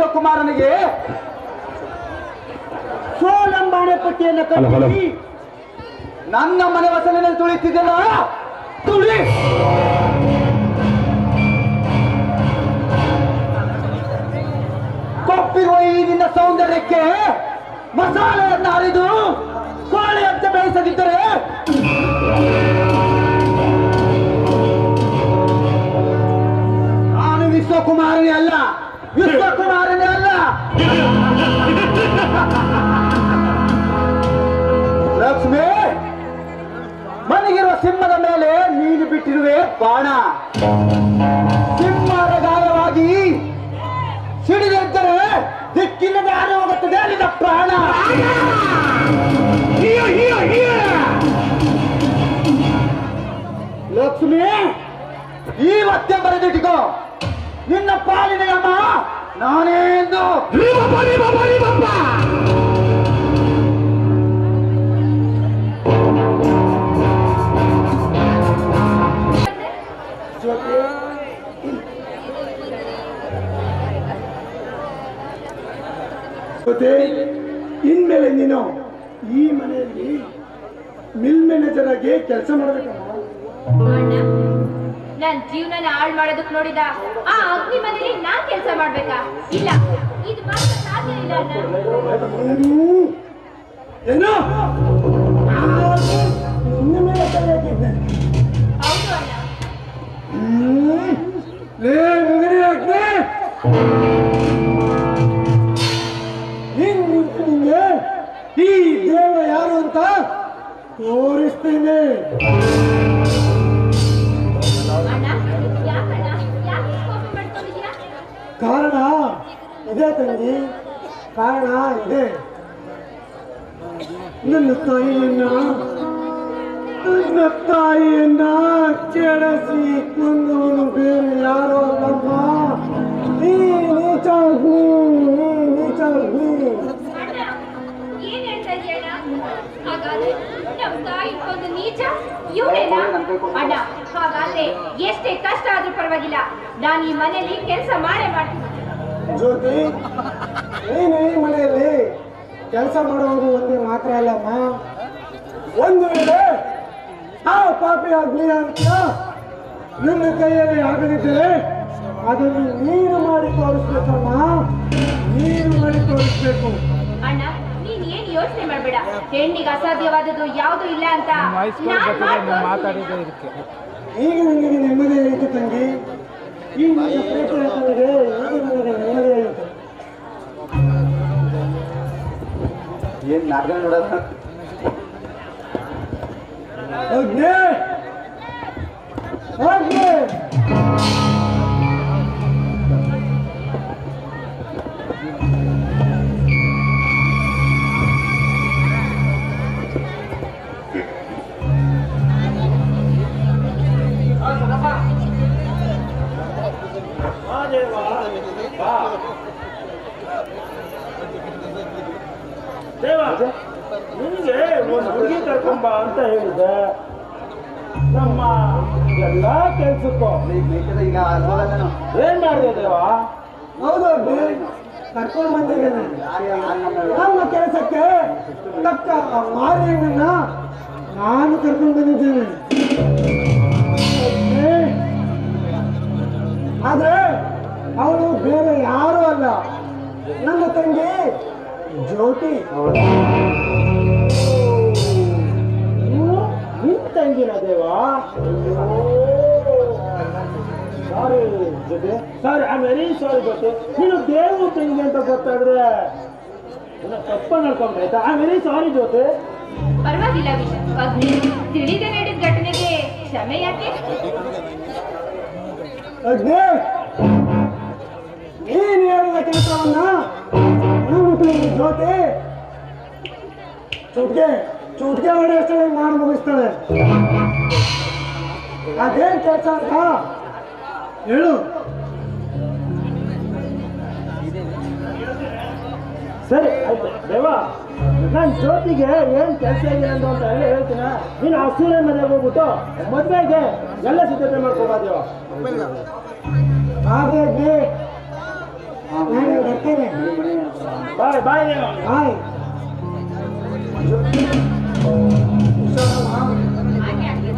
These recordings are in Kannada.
ವಿಶ್ವಕುಮಾರನಿಗೆ ಸೋಲಂಬಾಣೆ ಪಟ್ಟಿಯನ್ನು ಕಟ್ಟಿ ನನ್ನ ಮನೆ ವಸಲಿನಲ್ಲಿ ತುಳಿತಿದ್ದಲ್ಲ, ತುಳಿ. ಕೊಪ್ಪಿರುವ ಈ ನಿನ್ನ ಸೌಂದರ್ಯಕ್ಕೆ ಮಸಾಲೆಯನ್ನು ಅರಿದು ಕೋಳಿಯಂತೆ ಬೇಯಿಸದಿದ್ದರೆ ನಾನು ವಿಶ್ವಕುಮಾರನೇ ಅಲ್ಲ, ವಿಶ್ವಕುಮಾರನೇ ಅಲ್ಲ. ಲಕ್ಷ್ಮಿ, ಮನೆಗಿರುವ ಸಿಂಹದ ಮೇಲೆ ನೀನು ಬಿಟ್ಟಿರುವೆ ಬಾಣ. ಸಿಂಹದ ಗಾಯವಾಗಿ ಸಿಡಿದಿದ್ದರೆ ದಿಕ್ಕಿಲ್ಲದೆ ಹಾರಿ ಹೋಗುತ್ತದೆ ನಿನ್ನ ಪ್ರಾಣ. ಲಕ್ಷ್ಮಿ, ಇವತ್ತೇ ಬರೆದಿಟ್ಟಿಕೋ, ನಿನ್ನ ಪಾಲಿನ ಯಮ ನಾನೇ ಎಂದು. ಇನ್ಮೇಲೆ ನೀನು ಈ ಮನೆಯಲ್ಲಿ ಮಿಲ್ ಮ್ಯಾನೇಜರ್ ಆಗಿ ಕೆಲಸ ಮಾಡಬೇಕಮ್ಮ. ನನ್ ಜೀವನ ಹಾಳು ಮಾಡೋದಕ್ಕೆ ನೋಡಿದ ಆ ಅಗ್ನಿ ಮನೆಯಲ್ಲಿ ನಾನ್ ಕೆಲಸ ಮಾಡ್ಬೇಕಾ? ಇಲ್ಲ, ಇದು ಮಾತ್ರ ಸಾಧ್ಯ ಇಲ್ಲ ಅಣ್ಣ. ಏನು? ಹೌದು ಅಣ್ಣ. ಈ ದೇವ ಯಾರು ಅಂತ ತೋರಿಸ್ತೇನೆ. ಕಾರಣ ಇದೆ ತಂಗಿ, ಕಾರಣ ಇದೆ. ನನ್ನ ತಾಯಿಯನ್ನ ಕೆಡಿಸಿ ಕೊಂದವನು ಬೇರೆ ಯಾರೋ ಅಲ್ಲಮ್ಮ, ಈ ನೀಚ. ಅಣ್ಣ, ಹಾಗಾದ್ರೆ ಎಷ್ಟೇ ಕಷ್ಟ ಆದ್ರೂ ಪರವಾಗಿಲ್ಲ, ನಾನು ಈ ಮನೆಯಲ್ಲಿ ಕೆಲಸ ಮಾಡೇ ಮಾಡ್ತೀನಿ. ಜ್ಯೋತಿ, ನೀನು ಈ ಮನೆಯಲ್ಲಿ ಕೆಲಸ ಮಾಡುವುದು ಒಂದೇ ಮಾತ್ರ ಅಲ್ಲಮ್ಮ. ಒಂದು ವೇಳೆ ಆ ಪಾಪಿ ಅಗ್ನಿ ಅಂತ ನಿನ್ನ ಕೈಯಲ್ಲಿ ಆಗದಿದ್ದರೆ ಅದನ್ನು ನೀನು ಮಾಡಿ ತೋರಿಸ್ಬೇಕಮ್ಮ, ನೀನು ಮಾಡಿ ತೋರಿಸ್ಬೇಕು. ಅಣ್ಣ, ನೀನ್ ಏನ್ ಯೋಚನೆ ಮಾಡ್ಬೇಡ, ಹೆಣ್ಣಿಗೆ ಅಸಾಧ್ಯವಾದದ್ದು ಯಾವುದು ಇಲ್ಲ ಅಂತ ಈಗ ನಿನಗೆ ನೆಮ್ಮದಿ ಆಯಿತು ತಂಗಿ. ಈ ನಿನ್ನ ಪ್ರೇಕ್ಷಕರಿಗೆ ಈಗ ನನಗೆ ನೆಮ್ಮದಿ ಆಯಿತು. ಏನ್ ನಾಟಕ ನೋಡೋದು? ಅಗ್ನಿ, ಅಗ್ನಿ. ದೇವ, ನಿಮಗೆ ಒಂದು ಹುಡುಗಿ ಕರ್ಕೊಂಬ ಅಂತ ಹೇಳಿದೆ. ನಮ್ಮ ಎಲ್ಲಾ ಕೆಲ್ಸಕ್ಕೂ ಏನ್ ಮಾಡಿದೆ ದೇವ? ಹೌದು, ಕರ್ಕೊಂಡು ಬಂದಿದ್ದೇನೆ. ನಮ್ಮ ಕೆಲಸಕ್ಕೆ ತಕ್ಕ ಮಾರಿಯನ್ನ ನಾನು ಕರ್ಕೊಂಡು ಬಂದಿದ್ದೇನೆ. ಆದ್ರೆ ಅವಳು ಬೇರೆ ಯಾರೂ ಅಲ್ಲ, ನನ್ನ ತಂಗಿ ಜ್ಯೋತಿ. ನಿನ್ ತಂಗಿನ ದೇವ? ಸಾರಿ ಜೊತೆ, ಸಾರಿ, ಐ ವೆರಿ ಸಾರಿ ಜೊತೆ. ನೀನು ದೇವು ತಂಗಿ ಅಂತ ಗೊತ್ತಾದ್ರೆ ತಪ್ಪ ನಡ್ಕೊಂಡ್ರೆ ಆಯ್ತಾ? ಐ ವೆರಿ ಸಾರಿ ಜೊತೆ. ಪರವಾಗಿಲ್ಲ ಅಗ್ನಿ, ತಿಳಿದೇ ನಡೆದ ಘಟನೆಗೆ ಕ್ಷಮೆ ಯಾಕೆ? ಅಗ್ನಿ, ನೀನು ಹೇಳಿದ ಕೆಲಸವನ್ನ ಜ್ಯೋತಿ ಚುಟ್ಕೆ ಹೊಡೆಯಷ್ಟೇ ಮಾಡಿ ಮುಗಿಸ್ತಾಳೆ. ಅದೇನ್ ಕೆಲಸ ಅಂತ ಹೇಳು. ಸರಿ ಆಯ್ತು ದೇವ, ನಾನು ಜ್ಯೋತಿಗೆ ಏನ್ ಕೆಲಸ ಇದೆ ಅಂತ ಹೇಳ್ತೀನ. ನೀನು ಆ ಸೂರ್ಯ ಮನೆಗೆ ಹೋಗ್ಬಿಟ್ಟು ಮದ್ವೆಗೆ ಎಲ್ಲ ಸಿದ್ಧತೆ ಮಾಡ್ಕೋಬಾ ದೇವ. ಹಾಗಾಗಿ ನಾನು ಬರ್ತೇನೆ. ಬಾಯ್ ನೀವು ಹಾಯ್ ಹಾಗೆ ಆಗ್ಲಿ.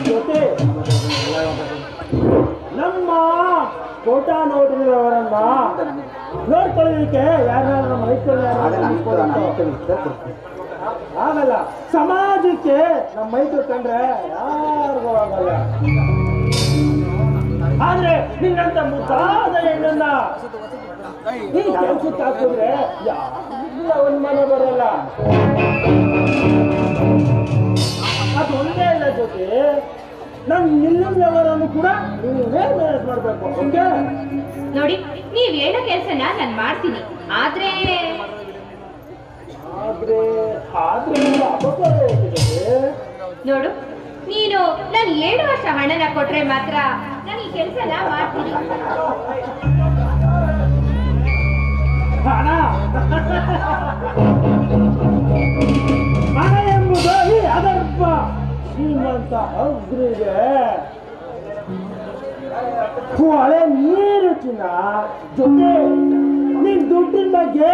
ಜೊತೆ ನಮ್ಮ ಕೋಟಾ ನೋಡಿದವರನ್ನ ನೋಡ್ಕೊಳ್ಳೋದಕ್ಕೆ ಯಾರು ನಮ್ಮ ಮೈಸೂರು ಆಗಲ್ಲ. ಸಮಾಜಕ್ಕೆ ನಮ್ಮ ಮೈಸೂರು ಕಂಡ್ರೆ ಯಾರಿಗೂ ಆಗಲ್ಲ. ಆದ್ರೆ ನಿನ್ನಂತ ಮುದ್ದಾದ ಹೆಣ್ಣನ್ನ ಈ ಕೆಲ್ಸಕ್ಕೆ ಹಾಕಿದ್ರೆ ಎಲ್ಲ ಒಂದ್ ಮನೆ ಬರಲ್ಲ. ಅದೊಂದೇ ಇಲ್ಲ ಜೊತೆ ನಮ್ ನಿಲ್ಲವರನ್ನು ಕೂಡ ನೀವೇ ಮ್ಯಾನೇಜ್ ಮಾಡ್ಬೇಕು. ಓಕೆ ನೋಡಿ, ನೀವ್ ಹೇಳೋ ಕೆಲ್ಸನ ನಾನ್ ಮಾಡ್ತೀನಿ. ಆದ್ರೆ ಆದ್ರೆ ಆದ್ರೆ ನೀವು ಅಪವಾದ ಹೇಳ್ತಿದ್ದೀರಿ. ನೋಡು, ನೀನು ನಾನು 7 ವರ್ಷ ಹಣನ ಕೊಟ್ರೆ ಮಾತ್ರ ನಾನು ಈ ಕೆಲ್ಸನ ಮಾಡ್ತೀನಿ. ಹಣ ಹಣ ಎಂಬುದು ಈ ಅದರ್ಪ ಶ್ರೀಮಂತ ಅಗ್ರಿಗೆ ಹೊಳೆ ನೀರು ಚಿನ್ನ. ಜೊತೆ ನಿನ್ ದುಡ್ಡಿನ ಬಗ್ಗೆ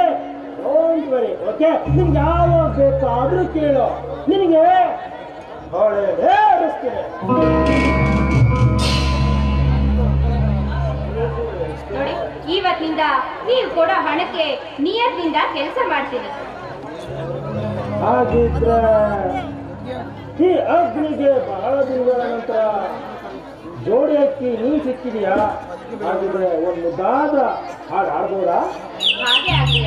ಡೋಂಟ್ ವರಿ. ಓಕೆ, ನಿಮ್ಗೆ ಯಾವಾಗ ಬೇಕಾದ್ರೂ ಕೇಳು, ನಿನಗೆ ಹೊಳೆದೇ ಹರಿಸ್ತೀನಿ. ನೋಡಿ, ಇವತ್ತಿನಿಂದ ನೀವು ಕೊಡೋ ಹಣಕ್ಕೆ ನಿಯತ್ನಿಂದ ಕೆಲಸ ಮಾಡ್ತೀನಿ. ಹಾಗಿದ್ರೆ ಈ ಅಗ್ನಿಗೆ ಬಹಳ ದಿನಗಳ ನಂತರ ಜೋಡಿ ಅಕ್ಕಿ ನೀ ಸಿಕ್ಕಿದೆಯಾ? ಹಾಗಿದ್ರೆ ಒಂದು ದಾದ ಹಾಡು ಆಡ್ಬೋದಾ? ಹಾಗೆ ಆಗ್ಲಿ.